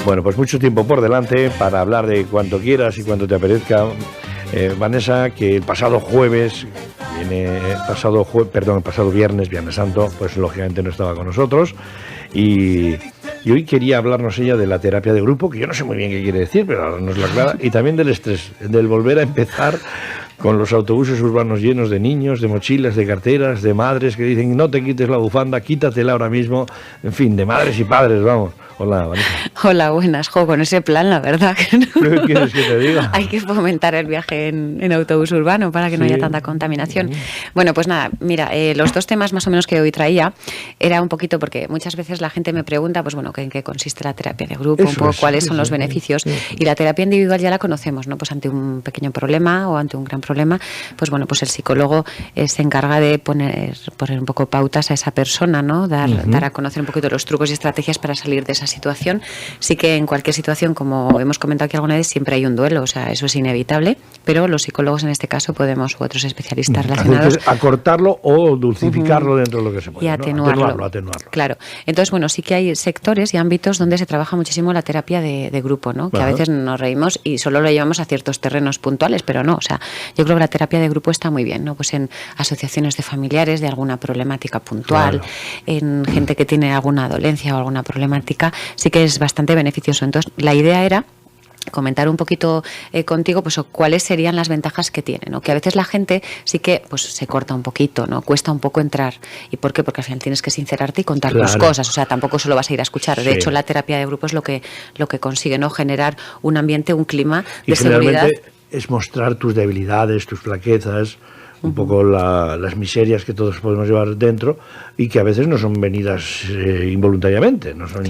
Bueno, pues mucho tiempo por delante para hablar de cuanto quieras y cuanto te apetezca. Vanessa, que el pasado viernes, Viernes Santo, pues lógicamente no estaba con nosotros y hoy quería hablarnos ella de la terapia de grupo, que yo no sé muy bien qué quiere decir, pero ahora nos lo aclara, y también del estrés, del volver a empezar con los autobuses urbanos llenos de niños, de mochilas, de carteras, de madres que dicen no te quites la bufanda, quítatela ahora mismo, en fin, de madres y padres, vamos. Hola, Vanessa. Hola, buenas. Con ese plan, la verdad que no. ¿Qué quieres que te diga? Hay que fomentar el viaje en autobús urbano para que no haya tanta contaminación. Bueno, pues nada, mira, los dos temas más o menos que hoy traía era un poquito porque muchas veces la gente me pregunta, pues bueno, ¿en qué consiste la terapia de grupo? Un poco cuáles son los beneficios. Y la terapia individual ya la conocemos, ¿no? Pues ante un pequeño problema o ante un gran problema, pues bueno, pues el psicólogo se encarga de poner un poco pautas a esa persona, ¿no? Dar a conocer un poquito los trucos y estrategias para salir de esa situación. Sí que en cualquier situación, como hemos comentado aquí alguna vez, siempre hay un duelo, o sea, eso es inevitable, pero los psicólogos en este caso podemos, u otros especialistas relacionados, acortarlo o dulcificarlo dentro de lo que se puede, y atenuarlo. Claro. Entonces, bueno, sí que hay sectores y ámbitos donde se trabaja muchísimo la terapia de grupo, ¿no? Que a veces nos reímos y solo lo llevamos a ciertos terrenos puntuales, pero no, o sea, yo creo que la terapia de grupo está muy bien, ¿no? Pues en asociaciones de familiares de alguna problemática puntual, en gente que tiene alguna dolencia o alguna problemática, sí que es bastante beneficioso. Entonces, la idea era comentar un poquito contigo pues cuáles serían las ventajas que tiene, ¿no? Que a veces la gente sí que pues se corta un poquito, ¿no? Cuesta un poco entrar. ¿Y por qué? Porque al final tienes que sincerarte y contar tus cosas, o sea, tampoco solo vas a ir a escuchar. De hecho, la terapia de grupo es lo que consigue, ¿no? Generar un ambiente, un clima de seguridad. Es mostrar tus debilidades, tus flaquezas, un poco las miserias que todos podemos llevar dentro y que a veces no son venidas involuntariamente. No son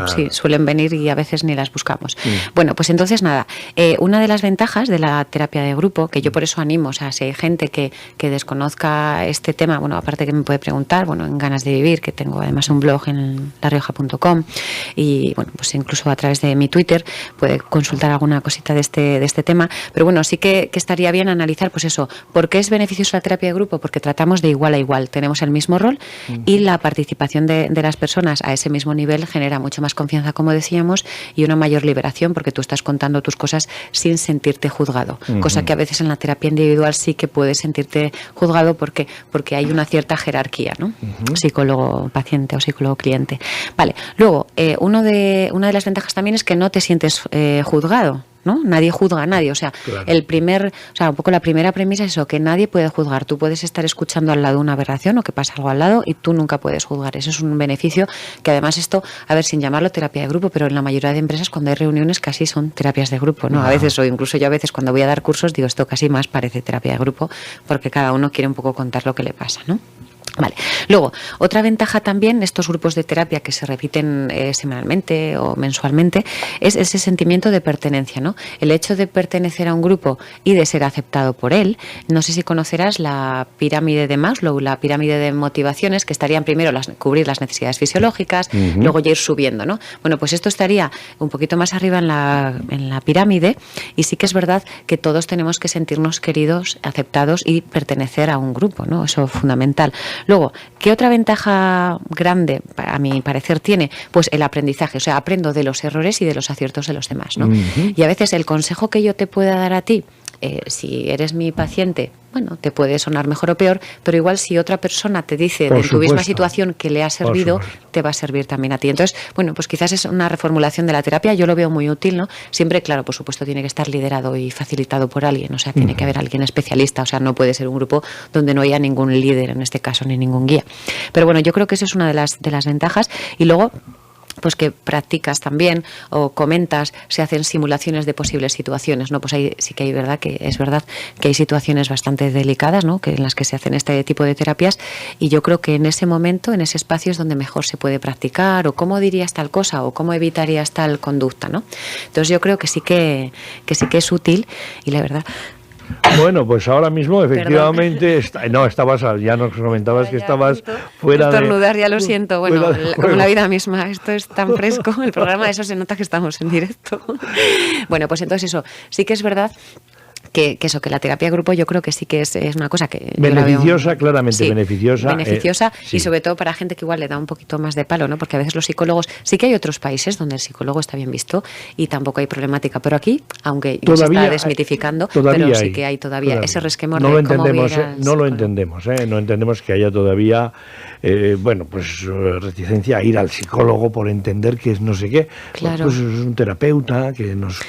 sí, suelen venir y a veces ni las buscamos. Bueno, pues entonces nada, una de las ventajas de la terapia de grupo, que yo por eso animo, o sea, si hay gente que desconozca este tema, bueno, aparte que me puede preguntar, bueno, en Ganas de Vivir, que tengo además un blog en larioja.com y bueno, pues incluso a través de mi Twitter puede consultar alguna cosita de este tema, pero bueno, sí que estaría bien analizar, pues eso, ¿por qué es beneficioso la terapia de grupo? Porque tratamos de igual a igual, tenemos el mismo rol y la participación de las personas a ese mismo nivel genera mucho más confianza, como decíamos, y una mayor liberación, porque tú estás contando tus cosas sin sentirte juzgado, cosa que a veces en la terapia individual sí que puedes sentirte juzgado porque hay una cierta jerarquía, ¿no? Psicólogo-paciente o psicólogo-cliente. Vale, luego, una de las ventajas también es que no te sientes juzgado, ¿no? Nadie juzga a nadie, o sea, un poco la primera premisa es eso, que nadie puede juzgar. Tú puedes estar escuchando al lado una aberración o que pasa algo al lado y tú nunca puedes juzgar. Eso es un beneficio que además esto, a ver, sin llamarlo terapia de grupo, pero en la mayoría de empresas cuando hay reuniones casi son terapias de grupo, ¿no? A veces, o incluso yo a veces cuando voy a dar cursos digo, esto casi más parece terapia de grupo porque cada uno quiere un poco contar lo que le pasa, ¿no? Vale. Luego, otra ventaja también de estos grupos de terapia que se repiten semanalmente o mensualmente es ese sentimiento de pertenencia, ¿no? El hecho de pertenecer a un grupo y de ser aceptado por él. No sé si conocerás la pirámide de Maslow, la pirámide de motivaciones, que estarían primero cubrir las necesidades fisiológicas, luego ya ir subiendo, ¿no? Bueno, pues esto estaría un poquito más arriba en la pirámide y sí que es verdad que todos tenemos que sentirnos queridos, aceptados y pertenecer a un grupo, ¿no? Eso es fundamental. Luego, ¿qué otra ventaja grande, a mi parecer, tiene? Pues el aprendizaje, o sea, aprendo de los errores y de los aciertos de los demás, ¿no? Y a veces el consejo que yo te pueda dar a ti, si eres mi paciente, bueno, te puede sonar mejor o peor, pero igual si otra persona te dice en tu misma situación que le ha servido, te va a servir también a ti. Entonces, bueno, pues quizás es una reformulación de la terapia, yo lo veo muy útil, ¿no? Siempre, claro, por supuesto, tiene que estar liderado y facilitado por alguien, o sea, tiene que haber alguien especialista, o sea, no puede ser un grupo donde no haya ningún líder en este caso, ni ningún guía. Pero bueno, yo creo que esa es una de las ventajas. Y luego, pues que practicas también o comentas, se hacen simulaciones de posibles situaciones, ¿no? Pues ahí sí que es verdad que hay situaciones bastante delicadas, ¿no? Que en las que se hacen este tipo de terapias y yo creo que en ese momento, en ese espacio es donde mejor se puede practicar o cómo dirías tal cosa o cómo evitarías tal conducta, ¿no? Entonces yo creo que sí que es útil y la verdad. Bueno, pues ahora mismo efectivamente ya nos comentabas que estabas fuera de estornudar, ya lo siento, bueno, como la vida misma, esto es tan fresco, el programa, eso se nota que estamos en directo. Bueno, pues entonces eso, sí que es verdad que la terapia de grupo yo creo que sí que es una cosa que... Beneficiosa, claramente beneficiosa. Beneficiosa Sí. y sobre todo para gente que igual le da un poquito más de palo, ¿no? Porque a veces los psicólogos, sí que hay otros países donde el psicólogo está bien visto y tampoco hay problemática, pero aquí, aunque no se está desmitificando, pero sí que hay todavía ese resquemor de cómo viera no lo entendemos, no entendemos que haya todavía reticencia a ir al psicólogo por entender que es no sé qué. Claro. Pues es un terapeuta que nos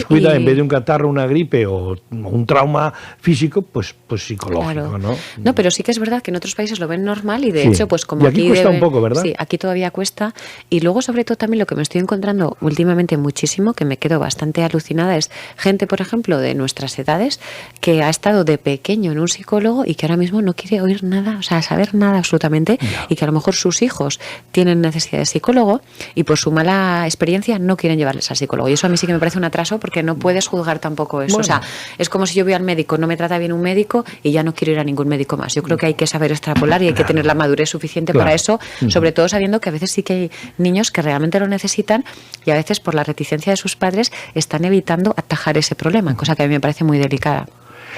cuida en vez de un catarro, una gripe o un trauma físico, pues psicológico, claro. ¿no? No, pero sí que es verdad que en otros países lo ven normal y de hecho, pues como y aquí cuesta un poco, ¿verdad? Sí, aquí todavía cuesta. Y luego, sobre todo, también lo que me estoy encontrando últimamente muchísimo, que me quedo bastante alucinada, es gente, por ejemplo, de nuestras edades, que ha estado de pequeño en un psicólogo y que ahora mismo no quiere oír nada, o sea, saber nada absolutamente, y que a lo mejor sus hijos tienen necesidad de psicólogo y por su mala experiencia no quieren llevarles al psicólogo. Y eso a mí sí que me parece un atraso porque no puedes juzgar tampoco eso. Bueno. O sea, es como si yo voy al médico, no me trata bien un médico y ya no quiero ir a ningún médico más. Yo creo que hay que saber extrapolar y hay que tener la madurez suficiente para eso, sobre todo sabiendo que a veces sí que hay niños que realmente lo necesitan y a veces por la reticencia de sus padres están evitando atajar ese problema, cosa que a mí me parece muy delicada.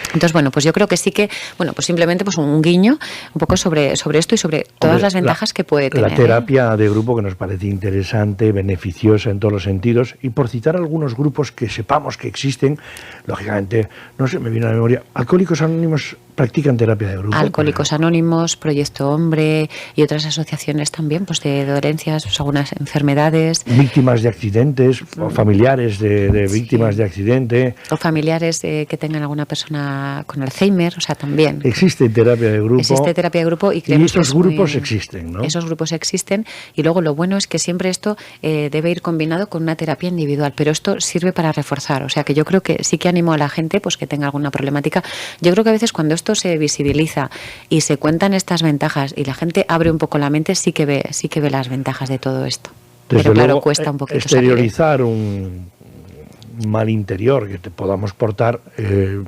Entonces, bueno, pues yo creo que sí que, bueno, pues simplemente pues un guiño un poco sobre esto y sobre todas las ventajas que puede tener. La terapia de grupo que nos parece interesante, beneficiosa en todos los sentidos, y por citar algunos grupos que sepamos que existen, lógicamente, no sé, me viene a la memoria, Alcohólicos Anónimos practican terapia de grupo. Alcohólicos Anónimos, Proyecto Hombre y otras asociaciones también, pues de dolencias, pues, algunas enfermedades. Víctimas de accidentes, o familiares de víctimas de accidente. O familiares que tengan alguna persona con Alzheimer, o sea, también. Existe terapia de grupo. Existe terapia de grupo y esos grupos existen, ¿no? Esos grupos existen y luego lo bueno es que siempre esto debe ir combinado con una terapia individual, pero esto sirve para reforzar, o sea que yo creo que sí que animo a la gente pues que tenga alguna problemática. Yo creo que a veces cuando esto se visibiliza y se cuentan estas ventajas y la gente abre un poco la mente, sí que ve las ventajas de todo esto. Desde pero claro, luego, cuesta un poquito exteriorizar un mal interior que te podamos portar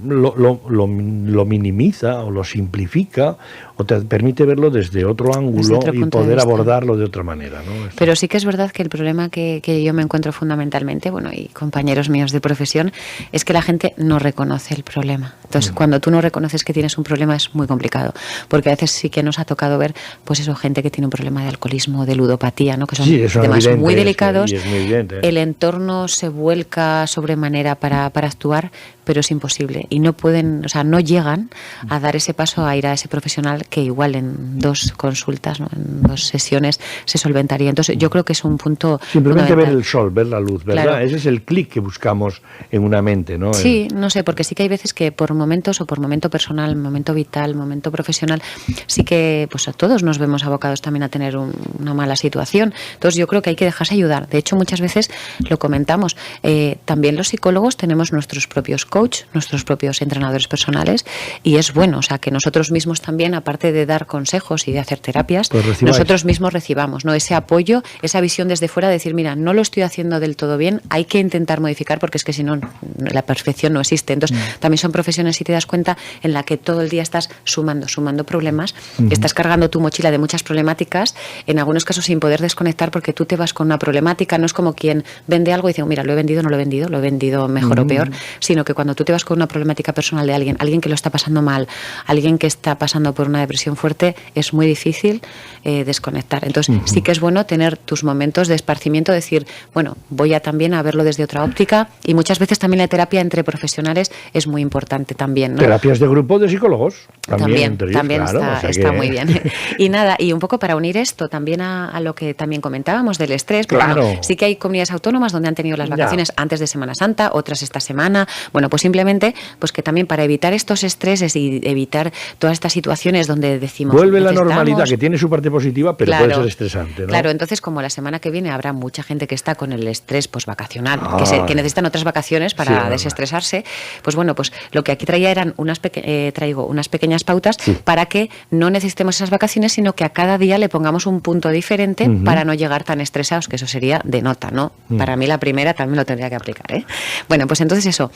lo minimiza o lo simplifica o te permite verlo desde otro ángulo y poder abordarlo de otra manera, ¿no? Pero sí que es verdad que el problema que yo me encuentro fundamentalmente, bueno, y compañeros míos de profesión, es que la gente no reconoce el problema. Entonces, cuando tú no reconoces que tienes un problema es muy complicado, porque a veces sí que nos ha tocado ver, pues eso, gente que tiene un problema de alcoholismo, de ludopatía, ¿no? Que son temas muy delicados. Es muy evidente. El entorno se vuelca sobremanera para actuar, pero es imposible y no pueden, o sea, no llegan a dar ese paso a ir a ese profesional que igual en 2 consultas, ¿no? En 2 sesiones se solventaría. Entonces yo creo que es un punto simplemente ver el sol, ver la luz, ¿verdad? Claro. Ese es el clic que buscamos en una mente, ¿no? Sí, no sé, porque sí que hay veces que por momentos o por momento personal, momento vital, momento profesional, sí que pues a todos nos vemos abocados también a tener una mala situación. Entonces yo creo que hay que dejarse ayudar. De hecho, muchas veces lo comentamos, también los psicólogos tenemos nuestros propios coach, nuestros propios entrenadores personales y es bueno, o sea, que nosotros mismos también, aparte de dar consejos y de hacer terapias, pues nosotros mismos recibamos, ¿no? Ese apoyo, esa visión desde fuera de decir, mira, no lo estoy haciendo del todo bien, hay que intentar modificar porque es que si no, la perfección no existe. Entonces, también son profesiones, si te das cuenta, en la que todo el día estás sumando problemas, estás cargando tu mochila de muchas problemáticas, en algunos casos sin poder desconectar porque tú te vas con una problemática, no es como quien vende algo y dice, mira, lo he vendido, no lo he vendido mejor o peor, sino que cuando tú te vas con una problemática personal de alguien que lo está pasando mal, alguien que está pasando por una depresión fuerte, es muy difícil desconectar. Entonces, sí que es bueno tener tus momentos de esparcimiento, decir, bueno, voy a también a verlo desde otra óptica y muchas veces también la terapia entre profesionales es muy importante también, ¿no? Terapias de grupo de psicólogos. También claro, está muy bien. Y nada, y un poco para unir esto también a lo que también comentábamos del estrés, porque bueno, sí que hay comunidades autónomas donde han tenido las vacaciones antes de Semana Santa, otras esta semana. Bueno, pues simplemente pues que también para evitar estos estreses y evitar todas estas situaciones donde decimos... Vuelve la normalidad, que tiene su parte positiva, pero puede ser estresante, ¿no? Claro, entonces como la semana que viene habrá mucha gente que está con el estrés vacacional, que necesitan otras vacaciones para desestresarse, pues bueno, pues lo que aquí traía eran traigo unas pequeñas pautas para que no necesitemos esas vacaciones, sino que a cada día le pongamos un punto diferente para no llegar tan estresados, que eso sería de nota, ¿no? Para mí la primera también lo tendría que aplicar, ¿eh? Bueno, pues entonces eso,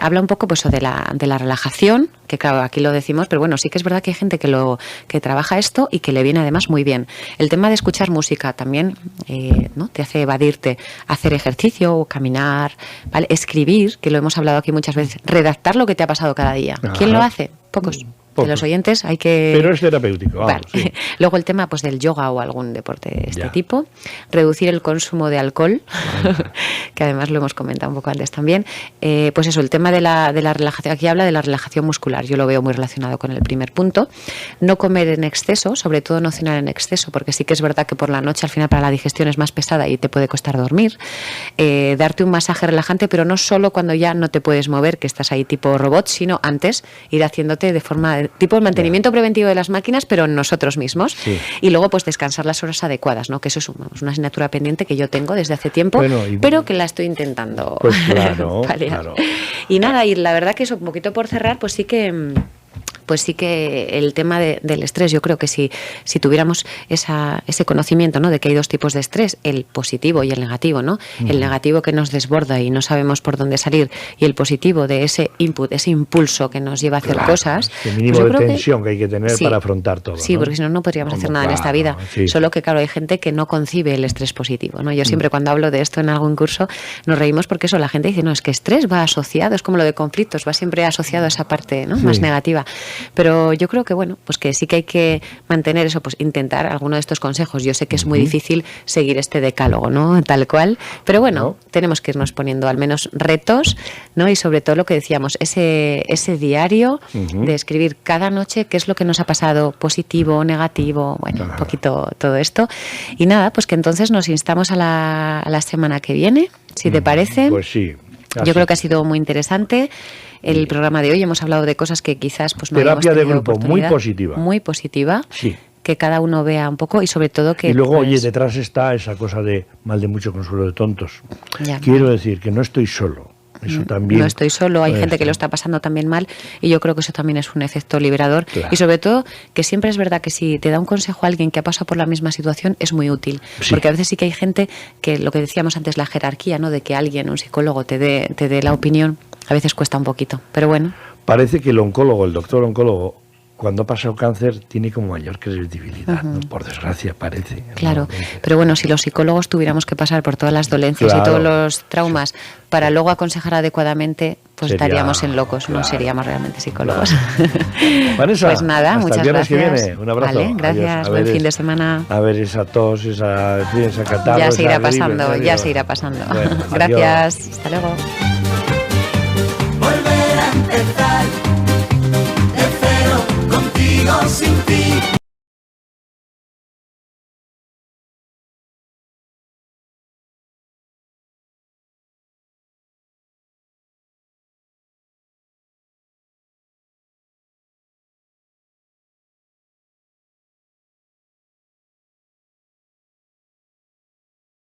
habla un poco pues, de la relajación, que claro, aquí lo decimos, pero bueno, sí que es verdad que hay gente que trabaja esto y que le viene además muy bien. El tema de escuchar música también ¿no? te hace evadirte, hacer ejercicio o caminar, ¿vale? Escribir, que lo hemos hablado aquí muchas veces, redactar lo que te ha pasado cada día. Ajá. ¿Quién lo hace? Pocos. De los oyentes hay que... Pero es terapéutico, vamos, vale. sí. Luego el tema pues del yoga o algún deporte de este Ya. tipo. Reducir el consumo de alcohol, que además lo hemos comentado un poco antes también. Pues eso, el tema de la relajación. Aquí habla de la relajación muscular. Yo lo veo muy relacionado con el primer punto. No comer en exceso, sobre todo no cenar en exceso, porque sí que es verdad que por la noche al final para la digestión es más pesada y te puede costar dormir. Darte un masaje relajante, pero no solo cuando ya no te puedes mover, que estás ahí tipo robot, sino antes ir haciéndote de forma tipo el mantenimiento preventivo de las máquinas, pero en nosotros mismos. Sí. Y luego pues descansar las horas adecuadas, ¿no? Que eso es una asignatura pendiente que yo tengo desde hace tiempo, Bueno, pero que la estoy intentando Pues claro, paliar. claro. Y nada, y la verdad que eso, un poquito por cerrar, pues sí que el tema del estrés, yo creo que si tuviéramos ese conocimiento, ¿no? De que hay dos tipos de estrés, el positivo y el negativo, ¿no? El negativo que nos desborda y no sabemos por dónde salir, y el positivo de ese input, ese impulso que nos lleva a hacer cosas. El mínimo pues yo de creo tensión que hay que tener sí, para afrontar todo. Sí, ¿no? porque si no, no podríamos hacer nada en esta vida. Sí. Solo que, claro, hay gente que no concibe el estrés positivo, ¿no? Yo siempre cuando hablo de esto en algún curso nos reímos porque eso, la gente dice, no, es que estrés va asociado, es como lo de conflictos, va siempre asociado a esa parte, ¿no? Sí. Más negativa. Pero yo creo que, bueno, pues que sí que hay que mantener eso, pues intentar alguno de estos consejos. Yo sé que es muy difícil seguir este decálogo, ¿no? Tal cual. Pero bueno, tenemos que irnos poniendo al menos retos, ¿no? Y sobre todo lo que decíamos, ese diario de escribir cada noche qué es lo que nos ha pasado, positivo, negativo, bueno, un poquito todo esto. Y nada, pues que entonces nos instamos a la semana que viene, si te parece. Pues sí. Yo creo que ha sido muy interesante el programa de hoy. Hemos hablado de cosas que quizás pues no Terapia habíamos de tenido grupo, muy oportunidad. positiva. Muy positiva. Sí. Que cada uno vea un poco y sobre todo que... Y luego, pues, oye, detrás está esa cosa de mal de mucho consuelo de tontos. ya. Quiero decir que no estoy solo. Eso también. No estoy solo, hay gente que lo está pasando también mal y yo creo que eso también es un efecto liberador. Claro. Y sobre todo que siempre es verdad que si te da un consejo a alguien que ha pasado por la misma situación es muy útil. Sí. Porque a veces sí que hay gente que, lo que decíamos antes, la jerarquía, ¿no? De que alguien, un psicólogo, te dé la opinión, a veces cuesta un poquito. Pero bueno. Parece que el oncólogo, el doctor oncólogo, cuando ha pasado cáncer, tiene como mayor credibilidad, ¿no? Por desgracia, parece. Claro, ¿no? pero bueno, si los psicólogos tuviéramos que pasar por todas las dolencias Claro. y todos los traumas para luego aconsejar adecuadamente, pues Sería- estaríamos en locos, claro. no seríamos realmente psicólogos. Vanessa, Pues nada, hasta muchas el viernes gracias. que viene. Un abrazo. Vale, gracias, Adiós. A buen ver fin de semana. A ver esa tos, esa catarro. Ya se irá esa gripe, pasando, ¿en ya serio? se irá pasando. Bueno, Gracias, adiós. hasta luego. Volver a empezar de cero, contigo, sin ti.